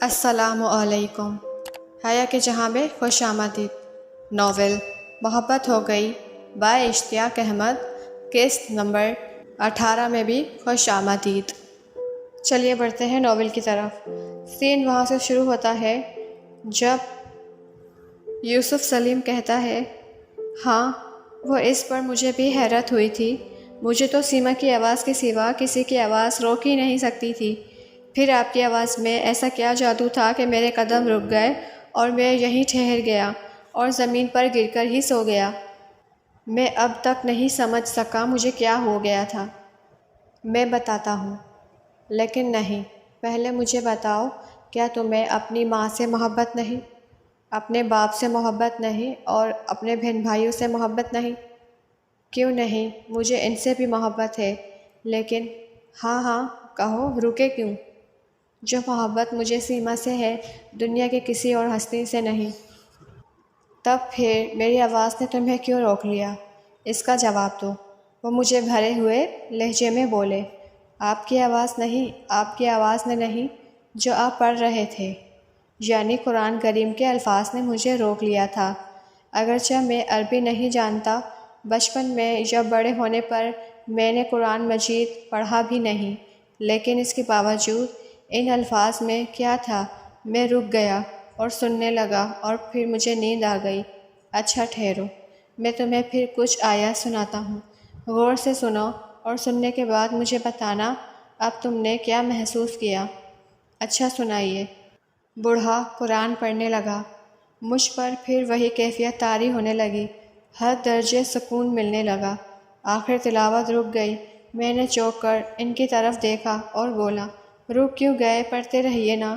السلام علیکم۔ حیا کے جہاں میں خوش آمدید۔ ناول محبت ہو گئی بائے اشتیاق احمد، قسط نمبر 18 میں بھی خوش آمدید۔ چلیے بڑھتے ہیں ناول کی طرف۔ سین وہاں سے شروع ہوتا ہے جب یوسف سلیم کہتا ہے، ہاں وہ اس پر مجھے بھی حیرت ہوئی تھی، مجھے تو سیما کی آواز کے سوا کسی کی آواز روک ہی نہیں سکتی تھی، پھر آپ کی آواز میں ایسا کیا جادو تھا کہ میرے قدم رک گئے اور میں یہیں ٹھہر گیا اور زمین پر گر کر ہی سو گیا۔ میں اب تک نہیں سمجھ سکا مجھے کیا ہو گیا تھا۔ میں بتاتا ہوں، لیکن نہیں، پہلے مجھے بتاؤ، کیا تمہیں اپنی ماں سے محبت نہیں، اپنے باپ سے محبت نہیں اور اپنے بہن بھائیوں سے محبت نہیں؟ کیوں نہیں، مجھے ان سے بھی محبت ہے، لیکن ہاں کہو، رکے کیوں؟ جو محبت مجھے سیما سے ہے، دنیا کے کسی اور ہستی سے نہیں۔ تب پھر میری آواز نے تمہیں کیوں روک لیا؟ اس کا جواب دو۔ وہ مجھے بھرے ہوئے لہجے میں بولے، آپ کی آواز نہیں، آپ کی آواز نے نہیں، جو آپ پڑھ رہے تھے، یعنی قرآن کریم کے الفاظ نے مجھے روک لیا تھا۔ اگرچہ میں عربی نہیں جانتا، بچپن میں یا بڑے ہونے پر میں نے قرآن مجید پڑھا بھی نہیں، لیکن اس کے باوجود ان الفاظ میں کیا تھا، میں رک گیا اور سننے لگا اور پھر مجھے نیند آ گئی۔ اچھا ٹھہرو، میں تمہیں پھر کچھ آیات سناتا ہوں، غور سے سنو اور سننے کے بعد مجھے بتانا اب تم نے کیا محسوس کیا۔ اچھا سنائیے۔ بوڑھا قرآن پڑھنے لگا۔ مجھ پر پھر وہی کیفیت طاری ہونے لگی، حد درجے سکون ملنے لگا۔ آخر تلاوت رک گئی۔ میں نے چونک کر ان کی طرف دیکھا اور بولا، رک کیوں گئے، پڑھتے رہیے نا۔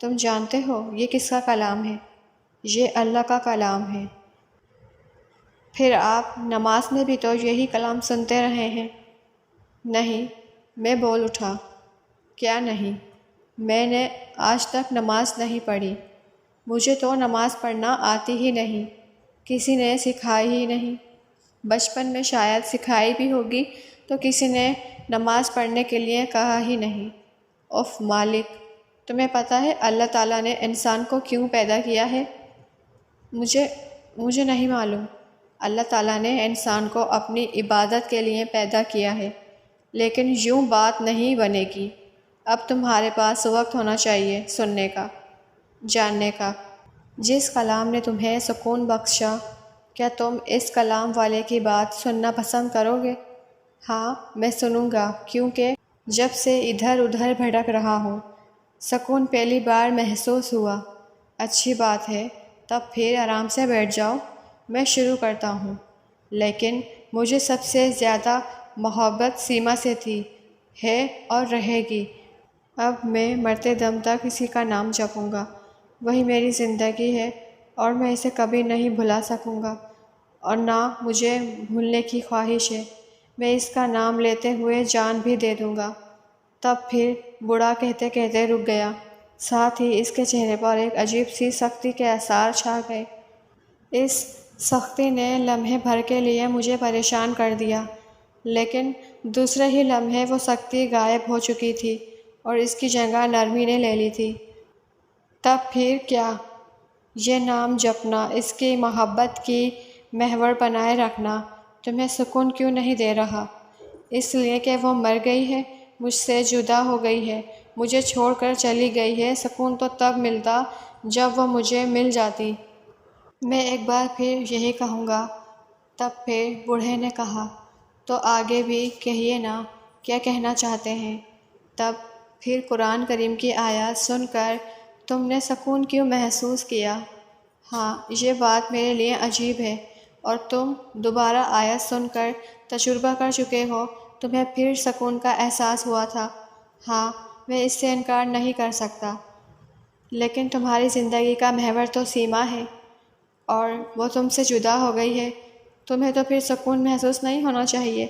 تم جانتے ہو یہ کس کا کلام ہے؟ یہ اللہ کا کلام ہے۔ پھر آپ نماز میں بھی تو یہی کلام سنتے رہے ہیں۔ نہیں، میں بول اٹھا، کیا نہیں؟ میں نے آج تک نماز نہیں پڑھی، مجھے تو نماز پڑھنا آتی ہی نہیں، کسی نے سکھائی ہی نہیں۔ بچپن میں شاید سکھائی بھی ہوگی تو کسی نے نماز پڑھنے کے لیے کہا ہی نہیں۔ اف مالک، تمہیں پتہ ہے اللہ تعالیٰ نے انسان کو کیوں پیدا کیا ہے؟ مجھے نہیں معلوم۔ اللہ تعالیٰ نے انسان کو اپنی عبادت کے لیے پیدا کیا ہے، لیکن یوں بات نہیں بنے گی۔ اب تمہارے پاس وقت ہونا چاہیے سننے کا، جاننے کا۔ جس کلام نے تمہیں سکون بخشا، کیا تم اس کلام والے کی بات سننا پسند کرو گے؟ ہاں، میں سنوں گا، کیونکہ جب سے ادھر ادھر بھٹک رہا ہوں، سکون پہلی بار محسوس ہوا۔ اچھی بات ہے، تب پھر آرام سے بیٹھ جاؤ، میں شروع کرتا ہوں۔ لیکن مجھے سب سے زیادہ محبت سیما سے تھی، ہے اور رہے گی۔ اب میں مرتے دم تک اسی کا نام جپوں گا۔ وہی میری زندگی ہے اور میں اسے کبھی نہیں بھلا سکوں گا، اور نہ مجھے بھولنے کی خواہش ہے۔ میں اس کا نام لیتے ہوئے جان بھی دے دوں گا۔ تب پھر بوڑھا کہتے کہتے رک گیا، ساتھ ہی اس کے چہرے پر ایک عجیب سی سختی کے آثار چھا گئے۔ اس سختی نے لمحے بھر کے لیے مجھے پریشان کر دیا، لیکن دوسرے ہی لمحے وہ سختی غائب ہو چکی تھی اور اس کی جگہ نرمی نے لے لی تھی۔ تب پھر کیا؟ یہ نام جپنا، اس کی محبت کی محور بنائے رکھنا تمہیں سکون کیوں نہیں دے رہا؟ اس لیے کہ وہ مر گئی ہے، مجھ سے جدا ہو گئی ہے، مجھے چھوڑ کر چلی گئی ہے۔ سکون تو تب ملتا جب وہ مجھے مل جاتی۔ میں ایک بار پھر یہی کہوں گا۔ تب پھر بوڑھے نے کہا، تو آگے بھی کہیے نا، کیا کہنا چاہتے ہیں؟ تب پھر قرآن کریم کی آیات سن کر تم نے سکون کیوں محسوس کیا؟ ہاں، یہ بات میرے لیے عجیب ہے، اور تم دوبارہ آیت سن کر تجربہ کر چکے ہو، تمہیں پھر سکون کا احساس ہوا تھا۔ ہاں، میں اس سے انکار نہیں کر سکتا، لیکن تمہاری زندگی کا محور تو سیما ہے، اور وہ تم سے جدا ہو گئی ہے، تمہیں تو پھر سکون محسوس نہیں ہونا چاہیے۔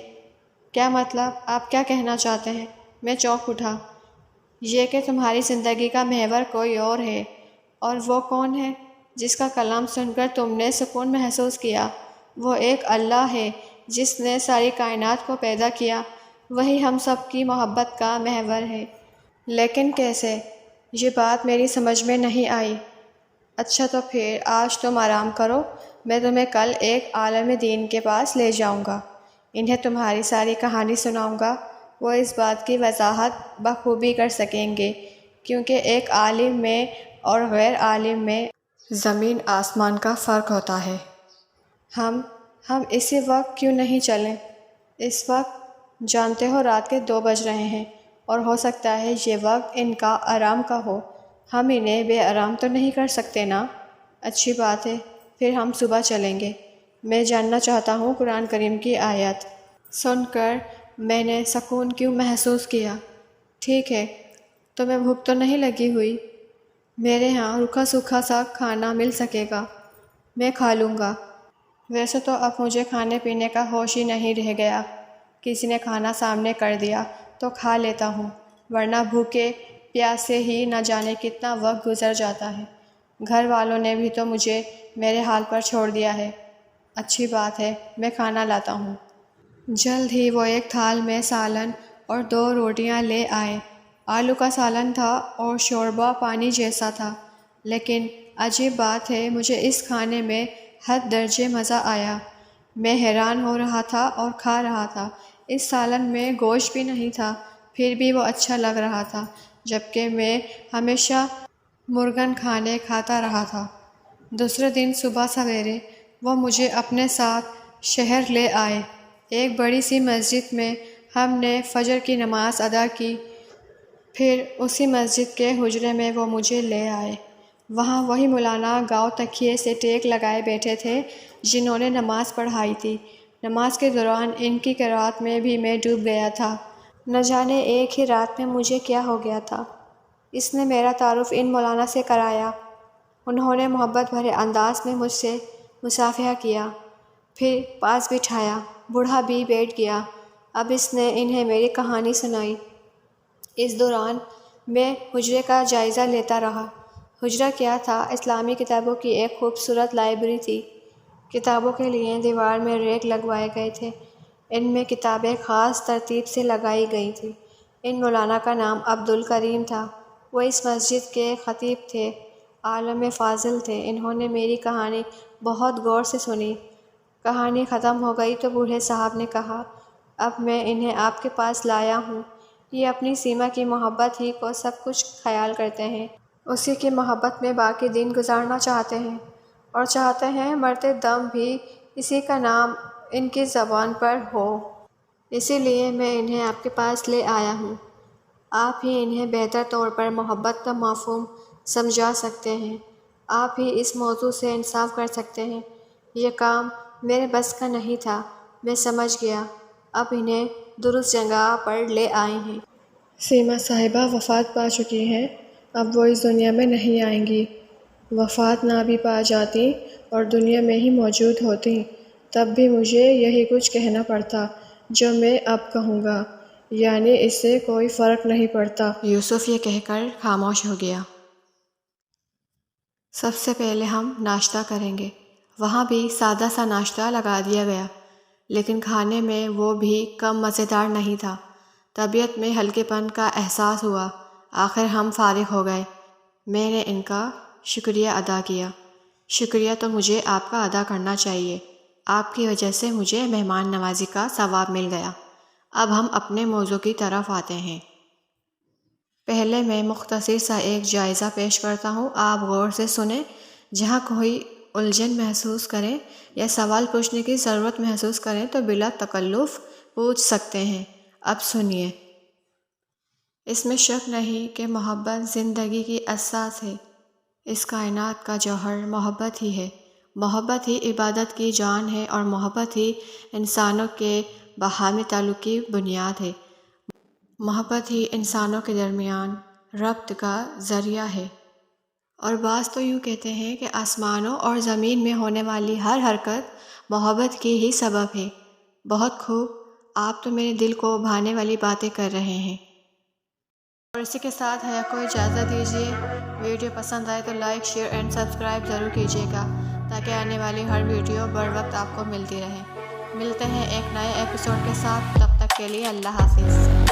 کیا مطلب؟ آپ کیا کہنا چاہتے ہیں؟ میں چونک اٹھا۔ یہ کہ تمہاری زندگی کا محور کوئی اور ہے، اور وہ کون ہے جس کا کلام سن کر تم نے سکون محسوس کیا؟ وہ ایک اللہ ہے جس نے ساری کائنات کو پیدا کیا، وہی ہم سب کی محبت کا محور ہے۔ لیکن کیسے؟ یہ بات میری سمجھ میں نہیں آئی۔ اچھا تو پھر آج تم آرام کرو، میں تمہیں کل ایک عالم دین کے پاس لے جاؤں گا، انہیں تمہاری ساری کہانی سناؤں گا۔ وہ اس بات کی وضاحت بخوبی کر سکیں گے، کیونکہ ایک عالم میں اور غیر عالم میں زمین آسمان کا فرق ہوتا ہے۔ ہم اسی وقت کیوں نہیں چلیں؟ اس وقت جانتے ہو رات کے 2 بج رہے ہیں، اور ہو سکتا ہے یہ وقت ان کا آرام کا ہو۔ ہم انہیں بے آرام تو نہیں کر سکتے نا؟ اچھی بات ہے، پھر ہم صبح چلیں گے۔ میں جاننا چاہتا ہوں قرآن کریم کی آیت۔ سن کر میں نے سکون کیوں محسوس کیا۔ ٹھیک ہے، تمہیں بھوک تو نہیں لگی ہوئی؟ میرے ہاں روکھا سوکھا سا کھانا مل سکے گا، میں کھا لوں گا۔ ویسے تو اب مجھے کھانے پینے کا ہوش ہی نہیں رہ گیا، کسی نے کھانا سامنے کر دیا تو کھا لیتا ہوں، ورنہ بھوکے پیاسے ہی نہ جانے کتنا وقت گزر جاتا ہے۔ گھر والوں نے بھی تو مجھے میرے حال پر چھوڑ دیا ہے۔ اچھی بات ہے، میں کھانا لاتا ہوں۔ جلد ہی وہ ایک تھال میں سالن اور 2 روٹیاں لے آئے۔ آلو کا سالن تھا اور شوربہ پانی جیسا تھا، لیکن عجیب بات ہے، مجھے اس کھانے میں حد درجے مزہ آیا۔ میں حیران ہو رہا تھا اور کھا رہا تھا۔ اس سالن میں گوشت بھی نہیں تھا، پھر بھی وہ اچھا لگ رہا تھا، جبکہ میں ہمیشہ مرغن کھانے کھاتا رہا تھا۔ دوسرے دن صبح سویرے وہ مجھے اپنے ساتھ شہر لے آئے۔ ایک بڑی سی مسجد میں ہم نے فجر کی نماز ادا کی، پھر اسی مسجد کے حجرے میں وہ مجھے لے آئے۔ وہاں وہی مولانا گاؤں تکیے سے ٹیک لگائے بیٹھے تھے جنہوں نے نماز پڑھائی تھی۔ نماز کے دوران ان کی قرات میں بھی میں ڈوب گیا تھا۔ نہ جانے ایک ہی رات میں مجھے کیا ہو گیا تھا۔ اس نے میرا تعارف ان مولانا سے کرایا۔ انہوں نے محبت بھرے انداز میں مجھ سے مصافحہ کیا، پھر پاس بٹھایا۔ بوڑھا بھی بیٹھ گیا۔ اب اس نے انہیں میری کہانی سنائی۔ اس دوران میں حجرے کا جائزہ لیتا رہا۔ حجرہ کیا تھا؟ اسلامی کتابوں کی ایک خوبصورت لائبریری تھی۔ کتابوں کے لیے دیوار میں ریک لگوائے گئے تھے، ان میں کتابیں خاص ترتیب سے لگائی گئی تھیں۔ ان مولانا کا نام عبدالکریم تھا۔ وہ اس مسجد کے خطیب تھے، عالم فاضل تھے۔ انہوں نے میری کہانی بہت غور سے سنی۔ کہانی ختم ہو گئی تو بوڑھے صاحب نے کہا، اب میں انہیں آپ کے پاس لایا ہوں۔ یہ اپنی سیما کی محبت ہی کو سب کچھ خیال کرتے ہیں، اسی کی محبت میں باقی دن گزارنا چاہتے ہیں، اور چاہتے ہیں مرتے دم بھی اسی کا نام ان کی زبان پر ہو۔ اسی لیے میں انہیں آپ کے پاس لے آیا ہوں۔ آپ ہی انہیں بہتر طور پر محبت کا مفہوم سمجھا سکتے ہیں، آپ ہی اس موضوع سے انصاف کر سکتے ہیں۔ یہ کام میرے بس کا نہیں تھا، میں سمجھ گیا۔ اب انہیں درست جگہ پر لے آئے ہیں۔ سیما صاحبہ وفات پا چکی ہیں، اب وہ اس دنیا میں نہیں آئیں گی۔ وفات نہ بھی پا جاتی اور دنیا میں ہی موجود ہوتی، تب بھی مجھے یہی کچھ کہنا پڑتا جو میں اب کہوں گا، یعنی اس سے کوئی فرق نہیں پڑتا۔ یوسف یہ کہہ کر خاموش ہو گیا۔ سب سے پہلے ہم ناشتہ کریں گے۔ وہاں بھی سادہ سا ناشتہ لگا دیا گیا، لیکن کھانے میں وہ بھی کم مزیدار نہیں تھا۔ طبیعت میں ہلکے پن کا احساس ہوا۔ آخر ہم فارغ ہو گئے۔ میں نے ان کا شکریہ ادا کیا۔ شکریہ تو مجھے آپ کا ادا کرنا چاہیے، آپ کی وجہ سے مجھے مہمان نوازی کا ثواب مل گیا۔ اب ہم اپنے موضوع کی طرف آتے ہیں۔ پہلے میں مختصر سا ایک جائزہ پیش کرتا ہوں، آپ غور سے سنیں۔ جہاں کوئی الجھن محسوس کریں یا سوال پوچھنے کی ضرورت محسوس کریں تو بلا تکلف پوچھ سکتے ہیں۔ اب سنیے۔ اس میں شک نہیں کہ محبت زندگی کی اساس ہے۔ اس کائنات کا جوہر محبت ہی ہے۔ محبت ہی عبادت کی جان ہے، اور محبت ہی انسانوں کے باہمی تعلق کی بنیاد ہے۔ محبت ہی انسانوں کے درمیان ربط کا ذریعہ ہے، اور بعض تو یوں کہتے ہیں کہ آسمانوں اور زمین میں ہونے والی ہر حرکت محبت کی ہی سبب ہے۔ بہت خوب، آپ تو میرے دل کو بھانے والی باتیں کر رہے ہیں۔ اور اسی کے ساتھ حیا کو اجازت دیجیے۔ ویڈیو پسند آئے تو لائک، شیئر اینڈ سبسکرائب ضرور کیجیے گا، تاکہ آنے والی ہر ویڈیو بر وقت آپ کو ملتی رہے۔ ملتے ہیں ایک نئے ایپیسوڈ کے ساتھ، تب تک کے لیے اللہ حافظ۔